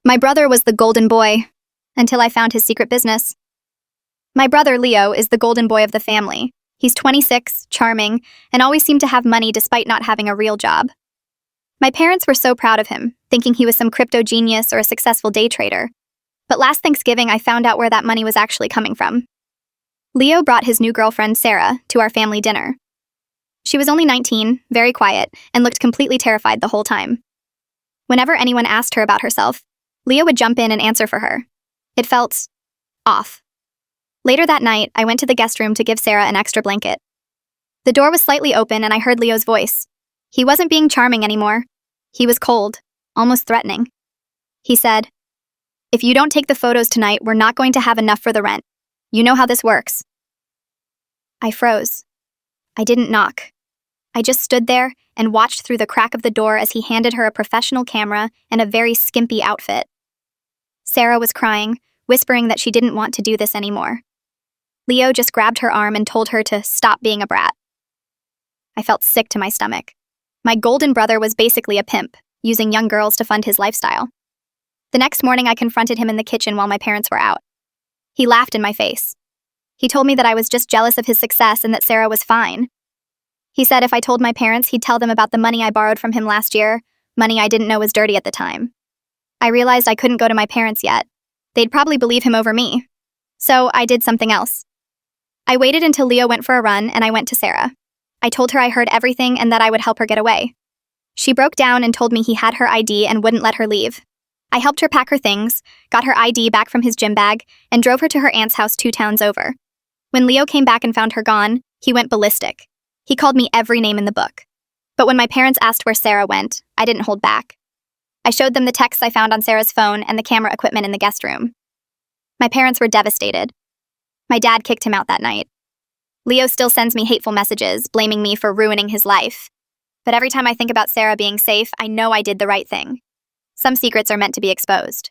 My brother was the golden boy, until I found his secret business. My brother, Leo, is the golden boy of the family. He's 26, charming, and always seemed to have money despite not having a real job. My parents were so proud of him, thinking he was some crypto genius or a successful day trader. But last Thanksgiving, I found out where that money was actually coming from. Leo brought his new girlfriend, Sarah, to our family dinner. She was only 19, very quiet, and looked completely terrified the whole time. Whenever anyone asked her about herself, Leo would jump in and answer for her. It felt off. Later that night, I went to the guest room to give Sarah an extra blanket. The door was slightly open and I heard Leo's voice. He wasn't being charming anymore. He was cold, almost threatening. He said, "If you don't take the photos tonight, we're not going to have enough for the rent. You know how this works." I froze. I didn't knock. I just stood there and watched through the crack of the door as he handed her a professional camera and a very skimpy outfit. Sarah was crying, whispering that she didn't want to do this anymore. Leo just grabbed her arm and told her to stop being a brat. I felt sick to my stomach. My golden brother was basically a pimp, using young girls to fund his lifestyle. The next morning, I confronted him in the kitchen while my parents were out. He laughed in my face. He told me that I was just jealous of his success and that Sarah was fine. He said if I told my parents, he'd tell them about the money I borrowed from him last year, money I didn't know was dirty at the time. I realized I couldn't go to my parents yet. They'd probably believe him over me. So I did something else. I waited until Leo went for a run and I went to Sarah. I told her I heard everything and that I would help her get away. She broke down and told me he had her ID and wouldn't let her leave. I helped her pack her things, got her ID back from his gym bag, and drove her to her aunt's house 2 towns over. When Leo came back and found her gone, he went ballistic. He called me every name in the book. But when my parents asked where Sarah went, I didn't hold back. I showed them the texts I found on Sarah's phone and the camera equipment in the guest room. My parents were devastated. My dad kicked him out that night. Leo still sends me hateful messages, blaming me for ruining his life. But every time I think about Sarah being safe, I know I did the right thing. Some secrets are meant to be exposed.